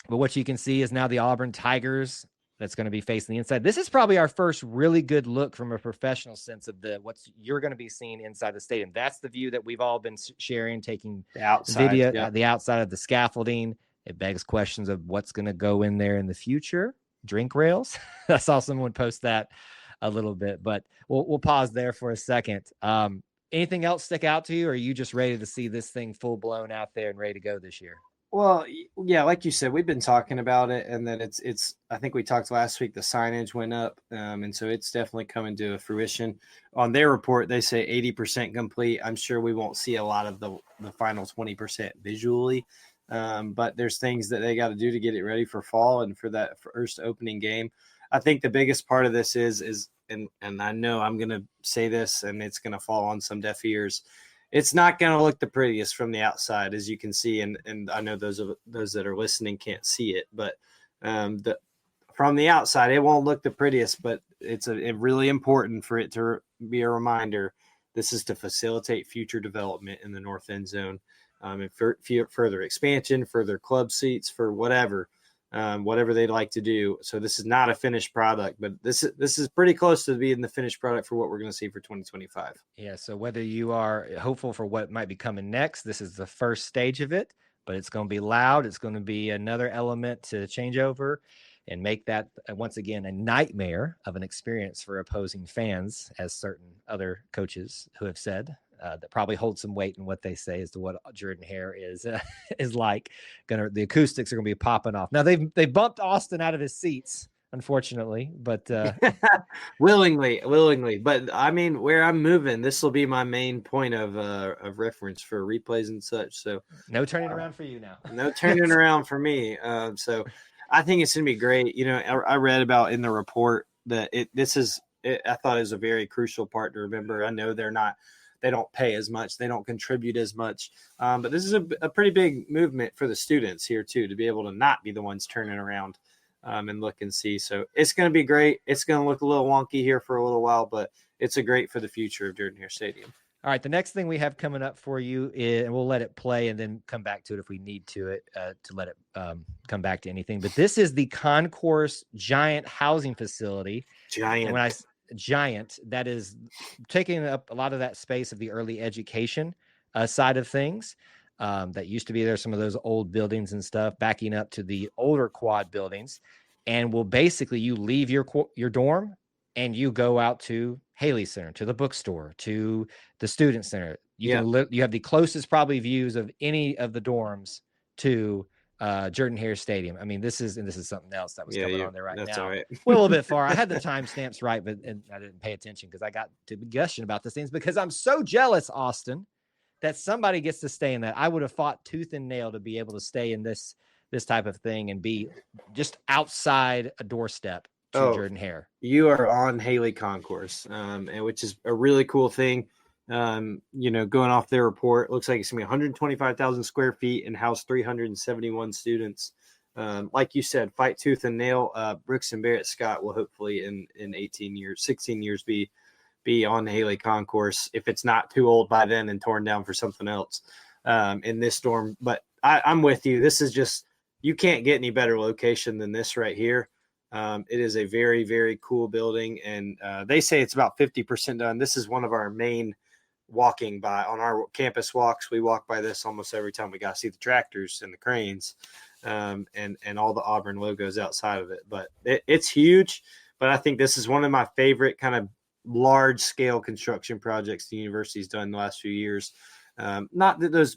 But what you can see is now the Auburn Tigers that's going to be facing the inside. This is probably our first really good look from a professional sense of what's you're going to be seeing inside the stadium. That's the view that we've all been sharing, taking the outside, video, the outside of the scaffolding. It begs questions of what's going to go in there in the future. Drink rails. I saw someone post that a little bit, but we'll pause there for a second. Anything else stick out to you, or are you just ready to see this thing full blown out there and ready to go this year? Well, yeah, like you said, we've been talking about it, and then it's. I think we talked last week. The signage went up, and so it's definitely coming to fruition. On their report, they say 80% complete. I'm sure we won't see a lot of the final 20% visually, but there's things that they got to do to get it ready for fall and for that first opening game. I think the biggest part of this is and I know I'm going to say this and it's going to fall on some deaf ears. It's not going to look the prettiest from the outside, as you can see. And I know those that are listening can't see it, but from the outside, it won't look the prettiest, but it's really important for it to be a reminder. This is to facilitate future development in the north end zone, and for further expansion, further club seats, for whatever they'd like to do. So this is not a finished product, but this is pretty close to being the finished product for what we're going to see for 2025. Yeah. So whether you are hopeful for what might be coming next, this is the first stage of it, but it's going to be loud. It's going to be another element to change over and make that, once again, a nightmare of an experience for opposing fans, as certain other coaches who have said. That probably holds some weight in what they say as to what Jordan Hare is like. The acoustics are gonna be popping off. Now they bumped Austin out of his seats, unfortunately, but willingly. But I mean, where I'm moving, this will be my main point of reference for replays and such. So no turning around for you now. No turning around for me. So I think it's gonna be great. You know, I read about in the report that I thought it was a very crucial part to remember. I know they don't pay as much. They don't contribute as much. But this is a pretty big movement for the students here too, to be able to not be the ones turning around and look and see. So it's going to be great. It's going to look a little wonky here for a little while, but it's a great for the future of Jordan Hare Stadium. All right. The next thing we have coming up for you is, and we'll let it play and then come back to it if we need to let it come back to anything. But this is the Concourse Giant Housing Facility. Giant, that is taking up a lot of that space of the early education side of things that used to be there, some of those old buildings and stuff, backing up to the older quad buildings, and will basically, you leave your dorm and you go out to Haley Center, to the bookstore, to the student center. You have the closest probably views of any of the dorms to Jordan Hare Stadium. I mean, this is something else that was coming on there right now. All right. We're a little bit far. I had the timestamps right, but I didn't pay attention because I got to be gushing about these things because I'm so jealous, Austin, that somebody gets to stay in that. I would have fought tooth and nail to be able to stay in this type of thing and be just outside a doorstep to Jordan Hare. You are on Haley Concourse, and which is a really cool thing. Going off their report, it looks like it's gonna be 125,000 square feet and house 371 students. Like you said, fight tooth and nail. Brooks and Barrett Scott will hopefully in 16 years be on Haley Concourse if it's not too old by then and torn down for something else in this storm. But I'm with you. This is just, you can't get any better location than this right here. It is a very, very cool building, and they say it's about 50% done. This is one of our main walking by on our campus walks. We walk by this almost every time. We got to see the tractors and the cranes and all the Auburn logos outside of it. But it's huge. But I think this is one of my favorite kind of large scale construction projects the university's done in the last few years. Not that those,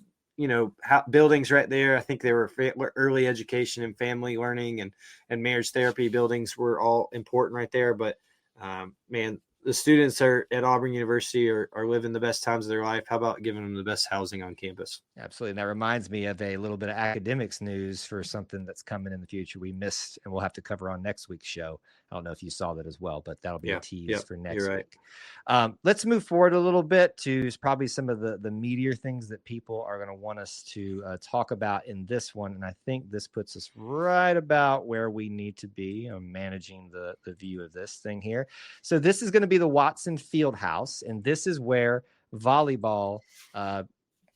buildings right there, I think they were early education and family learning and marriage therapy buildings were all important right there. But man, the students are at Auburn University are living the best times of their life. How about giving them the best housing on campus? Absolutely. And that reminds me of a little bit of academics news for something that's coming in the future. We missed, and we'll have to cover on next week's show. I don't know if you saw that as well, but that'll be a tease for next week. Let's move forward a little bit to probably some of the meatier things that people are going to want us to talk about in this one. And I think this puts us right about where we need to be managing the view of this thing here. So this is going to be the Watson Fieldhouse, and this is where volleyball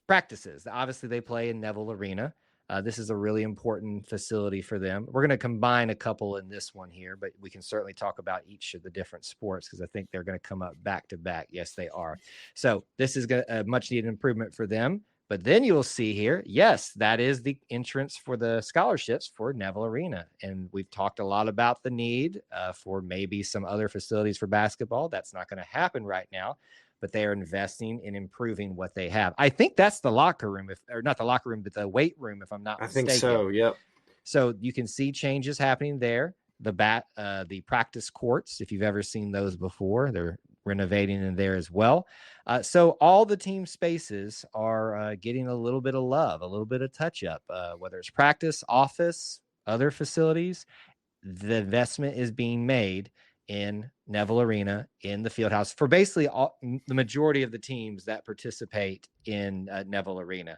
practices. Obviously, they play in Neville Arena. This is a really important facility for them. We're going to combine a couple in this one here, but we can certainly talk about each of the different sports because I think they're going to come up back to back. Yes, they are. So this is a much needed improvement for them. But then you will see here, yes, that is the entrance for the scholarships for Neville Arena. And we've talked a lot about the need for maybe some other facilities for basketball. That's not going to happen right now, but they are investing in improving what they have. I think that's the locker room, or not the locker room, but the weight room, if I'm not mistaken. I think so, yep. So you can see changes happening there. The practice courts, if you've ever seen those before, they're renovating in there as well. So all the team spaces are getting a little bit of love, a little bit of touch up, whether it's practice, office, other facilities. The investment is being made in Neville Arena, in the Fieldhouse, for basically the majority of the teams that participate in Neville Arena.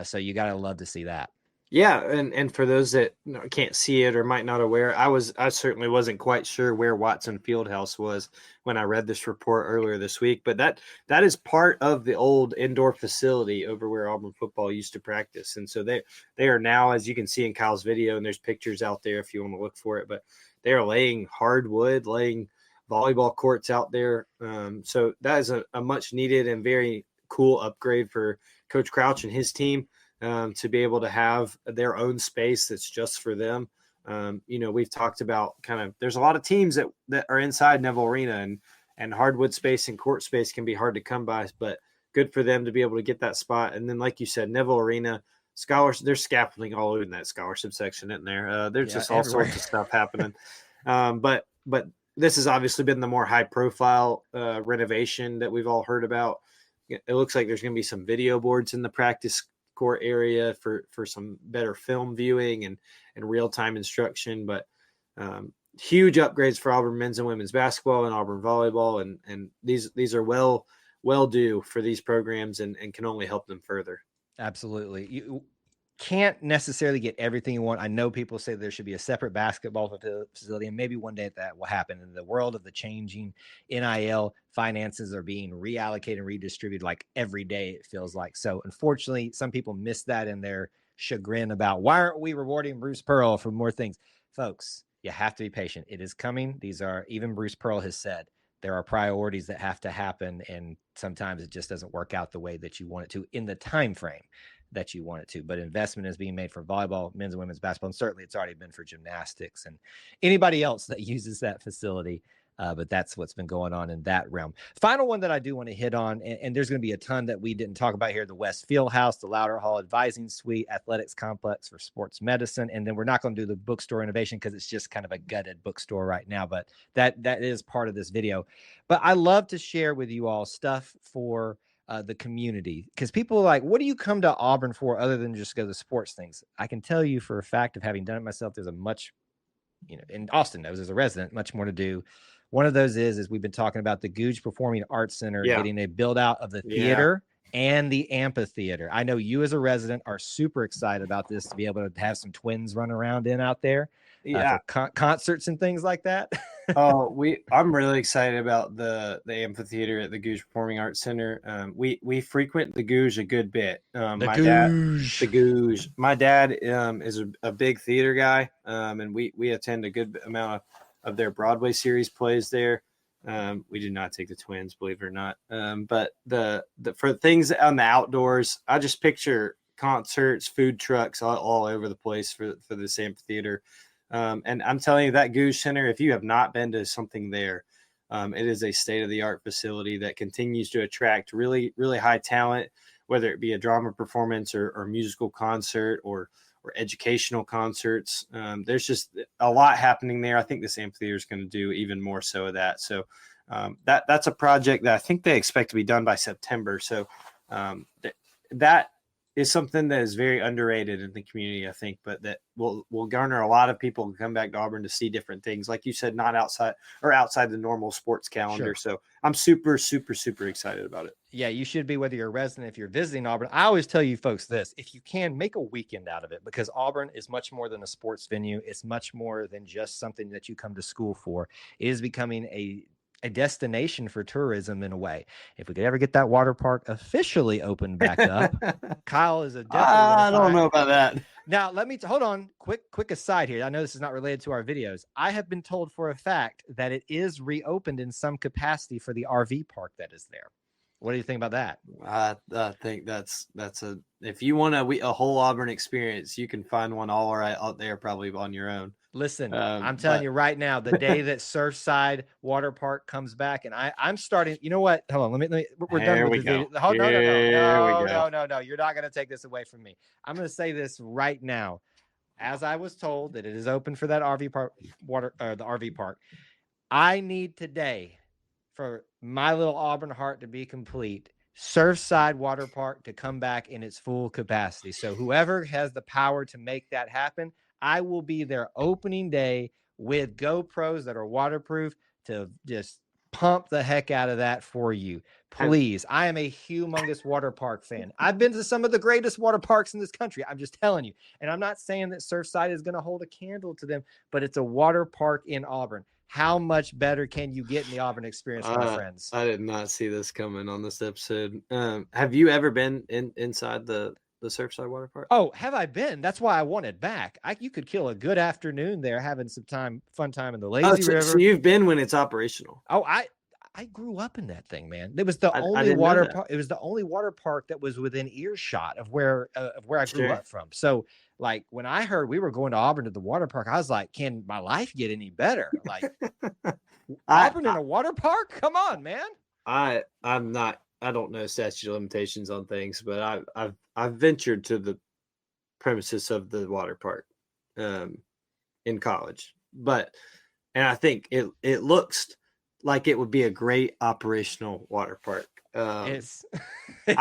So you got to love to see that. Yeah, and for those that can't see it or might not aware, I certainly wasn't quite sure where Watson Fieldhouse was when I read this report earlier this week, but that is part of the old indoor facility over where Auburn football used to practice. And so they are now, as you can see in Kyle's video, and there's pictures out there if you want to look for it, but they are laying hardwood, laying volleyball courts out there. So that is a much needed and very cool upgrade for Coach Crouch and his team. To be able to have their own space that's just for them. We've talked about there's a lot of teams that are inside Neville Arena and hardwood space and court space can be hard to come by, but good for them to be able to get that spot. And then, like you said, Neville Arena there's scaffolding all over in that scholarship section in there. There's just all sorts of stuff happening. But this has obviously been the more high profile renovation that we've all heard about. It looks like there's going to be some video boards in the practice court area for some better film viewing and real-time instruction, but huge upgrades for Auburn men's and women's basketball and Auburn volleyball, and these are well due for these programs and can only help them further. Absolutely. You can't necessarily get everything you want. I know people say there should be a separate basketball facility, and maybe one day that will happen. In the world of the changing NIL, finances are being reallocated and redistributed like every day, it feels like. So unfortunately, some people miss that in their chagrin about why aren't we rewarding Bruce Pearl for more things? Folks, you have to be patient. It is coming. Even Bruce Pearl has said, there are priorities that have to happen, and sometimes it just doesn't work out the way that you want it to in the time frame that you want it to. But investment is being made for volleyball, men's and women's basketball, and certainly it's already been for gymnastics and anybody else that uses that facility. But that's what's been going on in that realm. Final one that I do want to hit on, and there's going to be a ton that we didn't talk about here: the West Fieldhouse, the Louder Hall Advising Suite, Athletics Complex for Sports Medicine, and then we're not going to do the bookstore innovation because it's just kind of a gutted bookstore right now. But that is part of this video. But I love to share with you all stuff for the community, because people are like, what do you come to Auburn for other than just go to sports things? I can tell you for a fact of having done it myself, there's a much, in Austin knows as a resident, much more to do. One of those is we've been talking about the Gouge Performing Arts Center getting a build out of the theater and the amphitheater. I know you as a resident are super excited about this, to be able to have some twins run around out there for concerts and things like that. I'm really excited about the amphitheater at the Gouge Performing Arts Center. We frequent the Gouge a good bit. The Gouge. My dad is a big theater guy, and we attend a good amount of their Broadway series plays there. We did not take the twins, believe it or not. But the for things on the outdoors, I just picture concerts, food trucks all over the place for this amphitheater. And I'm telling you, that Gouge Center, if you have not been to something there, it is a state-of-the-art facility that continues to attract really, really high talent, whether it be a drama performance or musical concert or educational concerts. There's just a lot happening there. I think this amphitheater is going to do even more so of that. So that's a project that I think they expect to be done by September. So that is something that is very underrated in the community, I think, but that will garner a lot of people to come back to Auburn to see different things. Like you said, not outside the normal sports calendar. Sure. So I'm super, super, super excited about it. Yeah, you should be, whether you're a resident, if you're visiting Auburn. I always tell you folks this: if you can, make a weekend out of it, because Auburn is much more than a sports venue. It's much more than just something that you come to school for. It is becoming a destination for tourism in a way. If we could ever get that water park officially opened back up, Kyle is a definitely. I don't know about that. Now, let me hold on. Quick aside here. I know this is not related to our videos. I have been told for a fact that it is reopened in some capacity for the RV park that is there. What do you think about that? I think that's if you want a whole Auburn experience, you can find one all right out there, probably on your own. Listen, I'm telling you right now, the day that Surfside Water Park comes back, and I'm starting. You know what? Hold on. Let me. We're done with the video. No. You're not going to take this away from me. I'm going to say this right now. As I was told that it is open for that RV park, the RV park, I need today, for my little Auburn heart to be complete, Surfside Water Park to come back in its full capacity. So whoever has the power to make that happen, I will be there opening day with GoPros that are waterproof to just pump the heck out of that for you. Please. I am a humongous water park fan. I've been to some of the greatest water parks in this country. I'm just telling you. And I'm not saying that Surfside is going to hold a candle to them, but it's a water park in Auburn. How much better can you get in the Auburn Experience, my friends? I did not see this coming on this episode. Have you ever been inside the Surfside Water Park? Oh, have I been? That's why I want it back. You could kill a good afternoon there, having some fun time in the lazy river. So you've been when it's operational? Oh, I grew up in that thing, man. It was the only water park. It was the only water park that was within earshot of where I grew up from. So, like, when I heard we were going to Auburn to the water park, I was like, "Can my life get any better?" Like, Auburn in a water park? Come on, man. I'm not. I don't know statute of limitations on things, but I've ventured to the premises of the water park in college, and I think it looks like it would be a great operational water park. I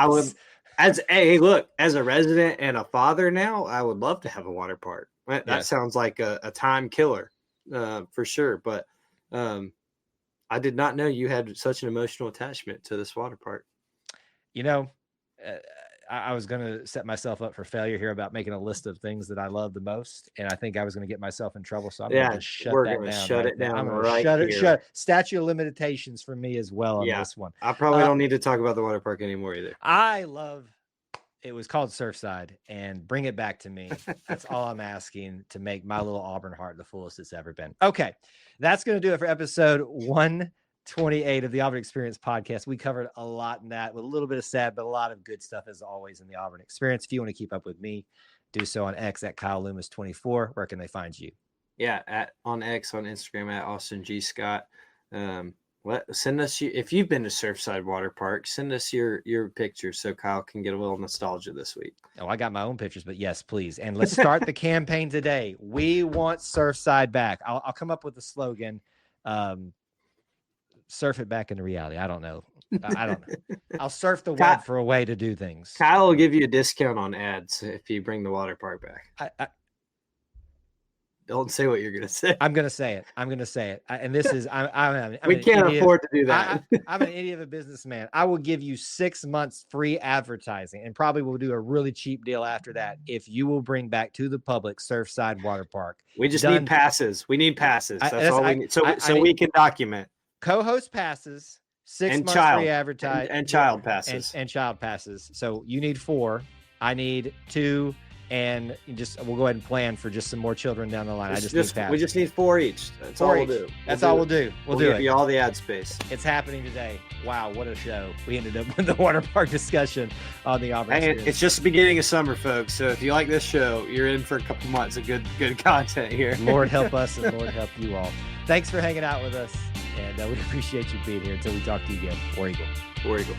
would, as a resident and a father now, I would love to have a water park. That sounds like a time killer for sure. But I did not know you had such an emotional attachment to this water park. You know, I was going to set myself up for failure here about making a list of things that I love the most, and I think I was going to get myself in trouble. So I'm going to shut it down. I'm going to shut statute of limitations for me as well on this one. I probably don't need to talk about the water park anymore either. It was called Surfside, and bring it back to me. That's all I'm asking, to make my little Auburn heart the fullest it's ever been. Okay, that's going to do it for episode 128 of the Auburn Experience podcast. We covered a lot in that, with a little bit of sad, but a lot of good stuff as always in the Auburn Experience. If you want to keep up with me, do so on X at Kyle Loomis 24. Where can they find you? Yeah, on X, on Instagram at Austin G Scott. Send us if you've been to Surfside Water Park, send us your pictures so Kyle can get a little nostalgia this week. Oh, I got my own pictures, but yes, please. And let's start the campaign today. We want Surfside back. I'll come up with a slogan. surf it back into reality. I don't know. I don't know. I'll surf the web for a way to do things. Kyle will give you a discount on ads if you bring the water park back. Don't say what you're going to say. I'm going to say it. And this is, we can't afford to do that. I'm an idiot of a businessman. I will give you 6 months free advertising, and probably will do a really cheap deal after that if you will bring back to the public Surfside Water Park. We just need passes. We need passes. That's all we need. So we can document. Co-host passes, 6 months free advertising, and child passes. And child passes. So you need 4. I need 2. And we'll go ahead and plan for just some more children down the line. We just need 4 each. That's all we'll do. That's all we'll do. We'll do give you all the ad space. It's happening today. Wow, what a show. We ended up with the water park discussion on the Auburn Experience. It's just the beginning of summer, folks. So if you like this show, you're in for a couple months of good content here. Lord help us and Lord help you all. Thanks for hanging out with us. And we appreciate you being here. Until we talk to you again. War Eagle. War Eagle.